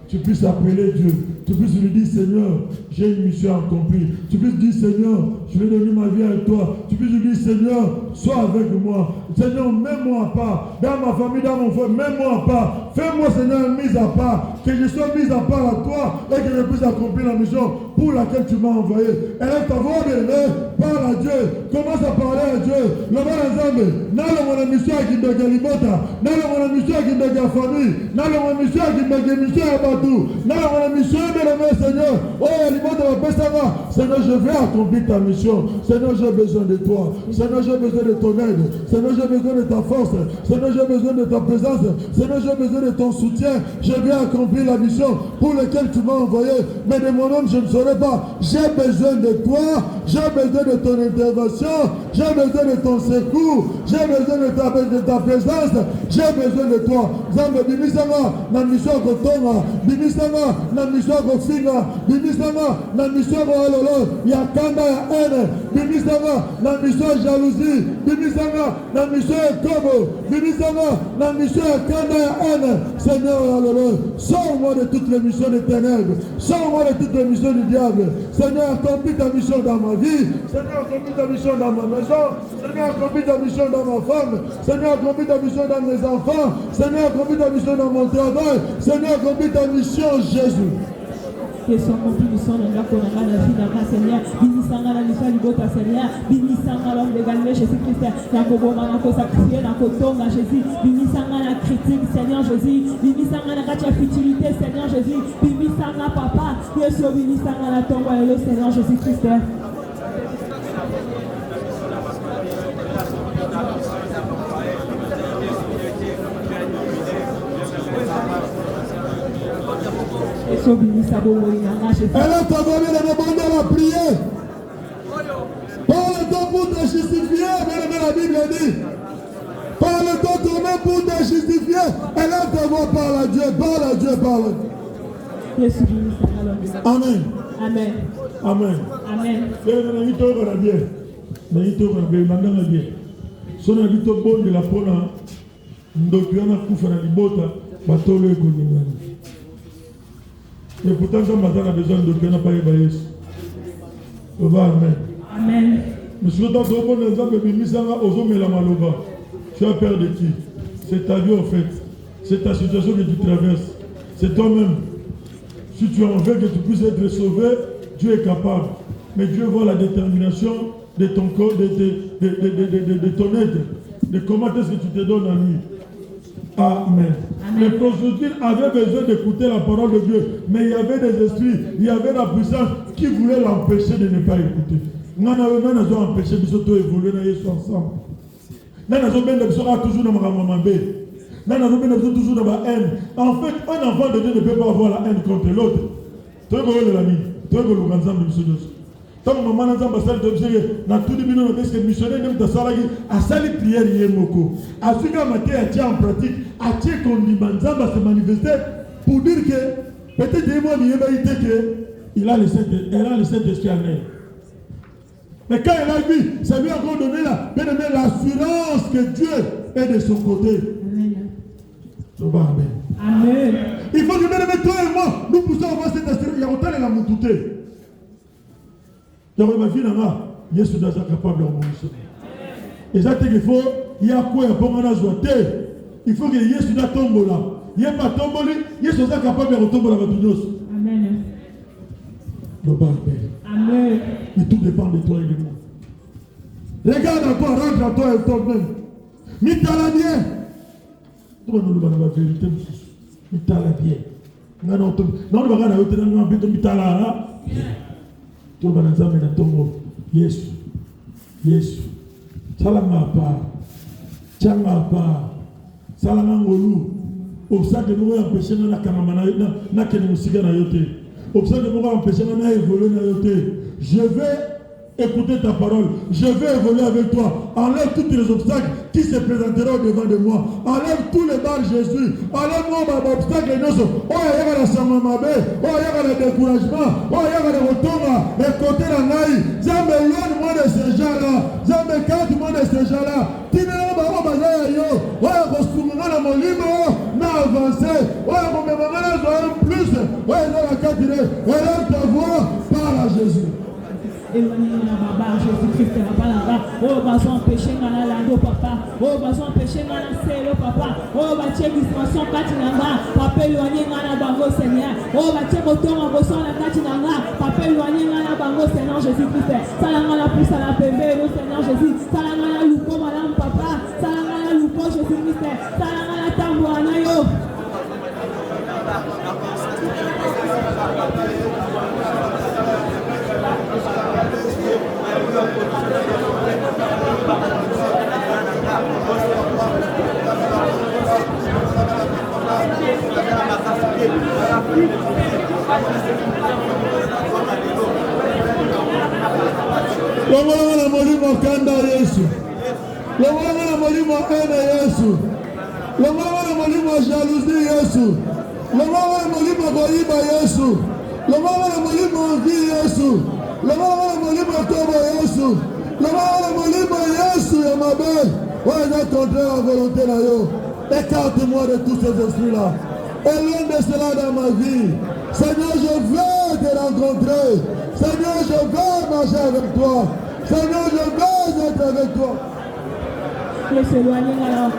tu puisses appeler Dieu, tu puisses lui dire Seigneur, j'ai une mission accomplie. Tu puisses dire Seigneur, je vais donner ma vie à toi. Tu puisses lui dire Seigneur, sois avec moi. Seigneur, mets-moi à part. Dans ma famille, dans mon frère, mets-moi à part. Fais-moi Seigneur une mise à part. Que je sois mise à part à toi et que je puisse accomplir la mission pour laquelle tu m'as envoyé. Élève ta voix, parle à Dieu, commence à parler à Dieu. Le bon ensemble, dans le mission qui me galimota, dans le mission qui me gagne famille, dans le mission qui me gagne mission à Batou, dans le mission de le Seigneur. Oh, alimenta ma paix, ça va. Seigneur, je vais accomplir ta mission. Seigneur, j'ai besoin de toi. Seigneur, j'ai besoin de ton aide. Seigneur, j'ai besoin de ta force. Seigneur, j'ai besoin de ta présence. Seigneur, j'ai besoin de ton soutien. Je vais accomplir la mission pour laquelle tu m'as envoyé. Mais de mon homme, je ne saurais pas. J'ai besoin de toi. J'ai besoin de ton intervention. J'ai besoin de ton secours. J'ai besoin de ta présence. J'ai besoin de toi. Zambe, bimisanga, na mission kotonga. Bimisanga, na mission kofinga. Bimisanga, na mission koalolo. Yakanda ya ene. Bimisanga, na mission jalousie. Bimisanga, na mission kobo. Bimisanga, na mission kanda ya ene. Seigneur, alolo. Sors-moi de toutes les missions des ténèbres. Sors-moi de toutes les missions du diable. Seigneur, accomplis ta mission dans ma vie. Seigneur, accomplis ta mission dans ma maison. Seigneur, accomplis ta mission dans ma femme. Seigneur, accomplis ta mission dans mes enfants. Seigneur, accomplis ta mission dans mon travail. Seigneur, accomplis ta mission, Jésus. Que soit accompli du sang de la Corona, la vie d'un Seigneur, Binisanga, la mission du Bota Seigneur, Binisanga, l'homme de Galilée, Jésus-Christ, la Koboma, la sacrifié, la Kotonga, Jésus, Binisanga, la critique, Seigneur Jésus, Binisanga, la gacha futilité, Seigneur Jésus, Binisanga, Papa, Yesu, Binisanga, la tombe, le Seigneur Jésus-Christ. Elle a t'envoyé le demande à la prière. Parle-toi pour te justifier, bien la Bible dit. Parle-toi toi-même pour te justifier. Elle a t'envoyé, parle à Dieu, parle à Dieu, parle à Dieu. Amen. Amen. Amen. Amen. Et pourtant, Jean-Baptiste a besoin de quelqu'un n'a pas évalué. Amen. Amen. Monsieur, dans ton bon exemple, tu as peur de qui? C'est ta vie en fait. C'est ta situation que tu traverses. C'est toi-même. Si tu en veux que tu puisses être sauvé, Dieu est capable. Mais Dieu voit la détermination de ton corps, de ton aide, de comment est-ce que tu te donnes à lui. Amen. Les prostituées avaient besoin d'écouter la parole de Dieu, mais il y avait des esprits, il y avait la puissance qui voulait l'empêcher de ne pas écouter. Nous avons empêché de évoluer ensemble. Nous avons toujours dans ma toujours dans la haine. En fait, un enfant de Dieu ne peut pas avoir la haine contre l'autre. Tu es l'ami, tu es le tant maman n'a pas ça de na tout début de notre missionnaire même de salagi a sali prière yemoko a su que maté a tient en pratique a tient qu'on dit banzamba se manifester pour dire que peut-être des mois il a le Saint-Esprit en elle. Mais quand elle a vu, ça lui a encore donné l'assurance que Dieu est de son côté. Amen. Amen. Il faut que même toi et moi nous poussons avoir cette assurance. Il y a autant de la moutouté. Donc, ma fille, Yesu est capable de remonter. Et ça, il faut, il y a quoi, il faut que Yesu tombe là. Il n'y a pas tombé, Yesu est capable de retomber là. Amen. Amen. Mais tout dépend de toi et de moi. Regarde à toi, rentre à toi et toi-même. Mitala bien. Tout le monde a la vérité. Mitala bien. Non, on va regarder Mitala. Tout le monde a dit Yesu, Yesu, salama pa, changa pa, salama ngolu, obstacle de nous empêcher na kamama na kene musika na yote, obstacle de nous empêcher na évoluer na yote. Je vais écouter ta parole, je vais évoluer avec toi. Enlève tous les obstacles qui se présenteront devant de moi. Enlève tous les barres Jésus. Enlève-moi mes obstacles. Oh, il y a la samamabe. Oh, il y a le découragement. Oh, il y a le retour. Et côté la naï. J'aime loin de ces gens-là. J'aime écarte-moi de ces gens-là. Tinera baba bazaya yo. Oh, kosungana na molimo. Na avancer. Oh, komemangana zo plus. Oh, dans la carte. Élève ta voix. Parle à Jésus. Jésus-Christ n'a pas là-bas. Oh, va s'empêcher dans la lando papa oh bazo empêcher ngana selo papa oh batie distraction kati nanga papa éloigner ngana bango Seigneur oh batie kotonga boso na kati nanga papa éloigner ngana bango Seigneur Jésus-Christ sala ngana pour sala pembe no Seigneur Jésus sala ngana luko madame papa sala ngana luko Jésus-Christ sala ngana tambo na yo Lomwana na molimo kanda Yesu. Lomwana na molimo ene Yesu. Lomwana na molimo jalousie Yesu. Lomwana na molimo koiba Yesu. Lomwana na molimo envie Yesu. Lomwana na molimo tobo Yesu. Lomwana na molimo Yesu ya mabe. Ouais, contre la volonté na yo. Écarte-moi de tous ces esprits-là. Éloigne de cela dans ma vie. Seigneur, je veux te rencontrer. Seigneur, je veux marcher avec toi. Seigneur, je veux être avec toi. Éloignez la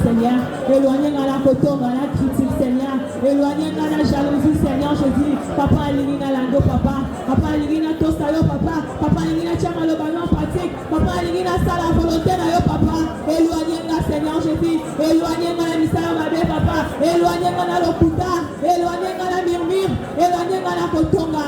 Seigneur, éloignez la coton, la critique Seigneur, éloignez la jalousie Seigneur Jésus, papa alingina lando papa, papa alingina tosta yo papa, papa alingina chama le ballon pratique, papa alingina ça la volonté na yo papa, éloignez la Seigneur Jésus, éloignez la misère ma bé papa, éloignez la lokuta, éloignez la murmure, éloignez la cotonga.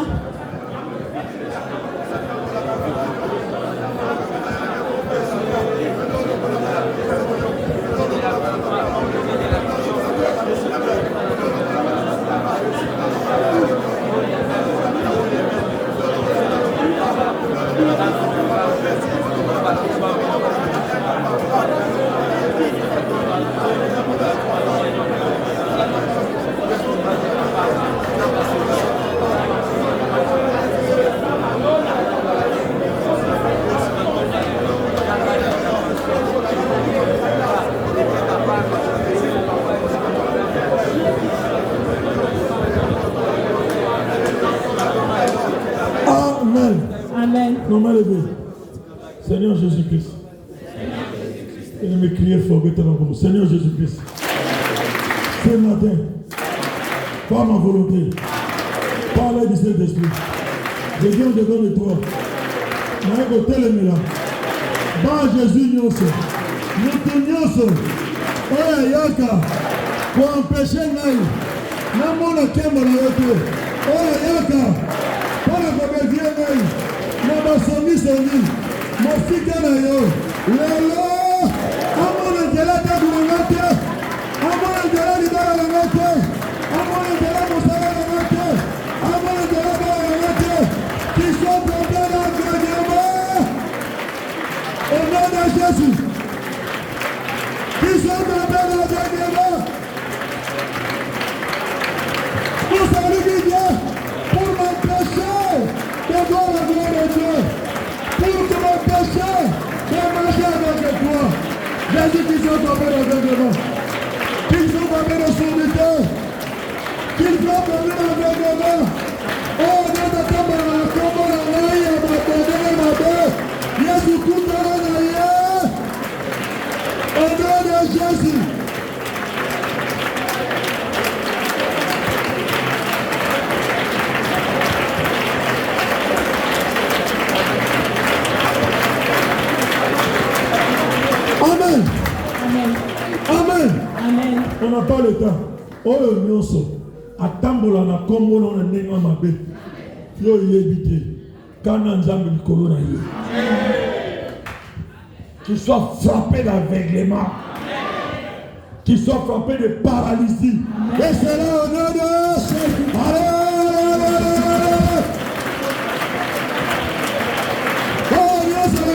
Seigneur Jésus-Christ. Et de me crier fort, Seigneur Jésus-Christ. Ce matin, par ma volonté, par l'aide du Saint-Esprit, je viens devant de toi. Je vais côté le mélange. Dans Jésus, nous sommes. Oh, Yaka, pour empêcher Naï. Namona Kemba na yote. Oh, Yaka, pour la comédie Naï. Nabasomi Somi. Mofika na yo lelo amona ndela tabu ngate amona ndela libala ngate amona ndela mosala ngate amona ndela bala ngate qui sont tombés dans le diable au nom de Jésus qui sont tombés dans le diable nous saluons Dieu pour m'empêcher de voir la gloire de Dieu. Pour que mon péché soit marché avec toi. Jésus qui sont tombés dans l'aveuglement, qu'ils sont tombés dans sourdité, qu'ils sont tombés dans l'aveuglement. Oh, Dieu de tomber dans la combo, la naïe, à m'attendre, ma belle. Jésus, tout à l'heure, au nom de Jésus. Amen. Amen. Amen. Amen. On n'a pas le temps. Oh, nyonso. Atambola na kombo na nenga mabe. Yo yebite. Kana nzambe likolo na yo. Qu'il soit frappé d'aveuglement. Qu'il soit frappé de paralysie. Et c'est là au nom de Jésus. Oh, nyonso na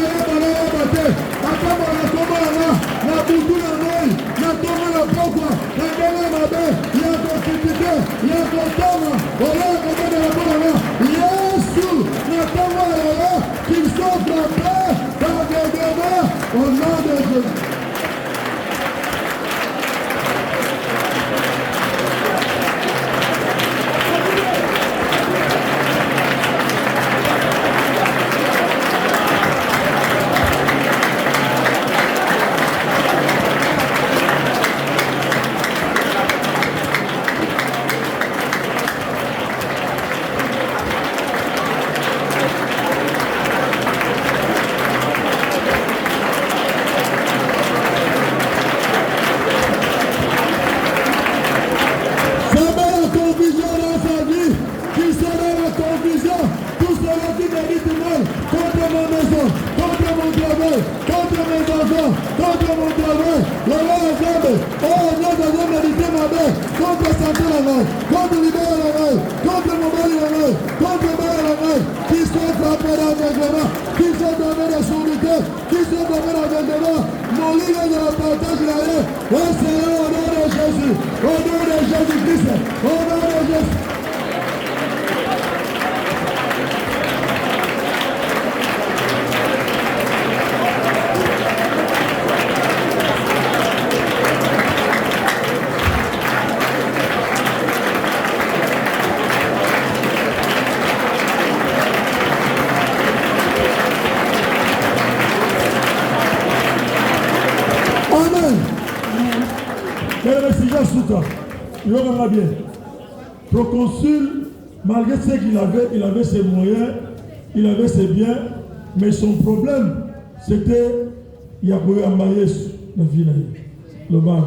yebate. Atambola na kombo na butu na moi. Na tombe na pokwa. Na ndenge mabe. Ya konstitute. Ya kontoma. Ola kote de la bonne. Yesu. Na tombe na là. Qu'ils sont frappés d'aveuglement. Au nom de Jésus. santé la main, contre libérer la main, contre mobile la main, contre mobile la main, qui sont frappés d'aveuglement, qui sont tombés de sourdité, qui sont tombés d'aveuglement, mon livre de la partage la haine, au Seigneur, au nom de Jésus, au nom de Jésus-Christ, au nom de Jésus. Il va bien. Proconsul, malgré ce qu'il avait, il avait ses moyens, il avait ses biens, mais son problème, c'était Yakoye Ambayes, la vie le bar.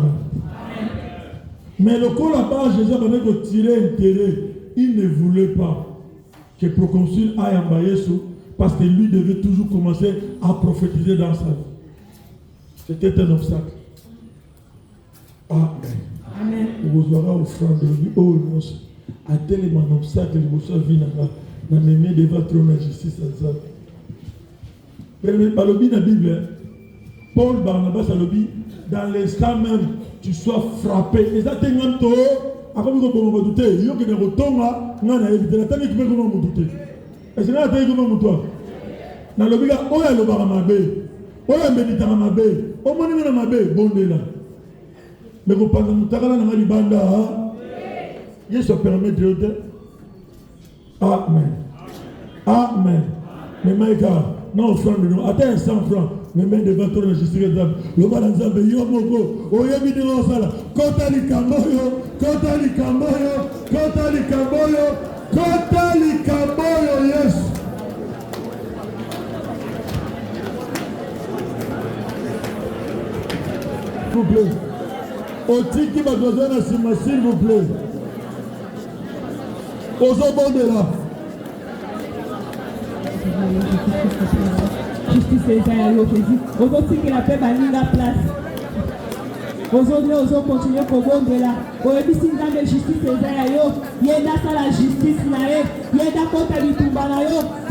Mais le coup là-bas, Jésus avait tiré intérêt. Il ne voulait pas que proconsul aille à Ambayes parce que lui devait toujours commencer à prophétiser dans sa vie. C'était un obstacle. Amen. Amen. Vous aurez offrande de lui. Oh non, à tel mon obstacle, vous savez, dans mes mains devant trône de justice. Mais par le la Bible, Paul Barnabas a le dit, dans l'instant même, tu sois frappé. Et ça, tu es un peu, à quoi vous me doutez, il y a que des retombes, on a évité la table qui peut vous douter. Et c'est là que vous me doutez. Dans le Bible, on a le baramabé, on a méditerramabé, on a méditerramabé, bon de là. Mais vous pensez que vous avez dit banda, il se permet de dire Amen. Amen. Mais Maïka, non, franc de nous, attends 100 francs, mais même devant toi, je suis réservé. Le bas dans Zambé, yo moko, oye vidéo ça là, Kotali Kamboyo, Kotali Kamboyo, Kotali Kamboyo, Kotali Kamboyo, yes. S'il vous plaît. Otiki va besoin de s'il vous plaît. Aux autres de là. Justice est à l'opposition. Aujourd'hui, qu'il appelle la place. Aujourd'hui, on continue pour bon là. Aujourd'hui, si vous avez justice, il y a la justice, il y a la comptabilité, il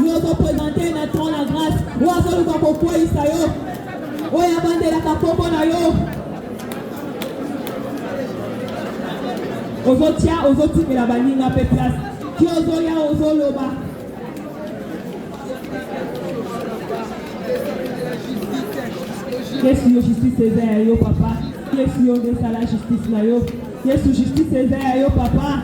y a présenté notre trône la grâce. Il y a le pourquoi il s'est yo. Il y a bandé la capopo na yo. Aujourd'hui, que la banine a fait place. Qui ozoya ozoloba. Qu'est-ce que justice est yo papa? Qu'est-ce que la justice na yo? Qu'est-ce que justice est yo papa?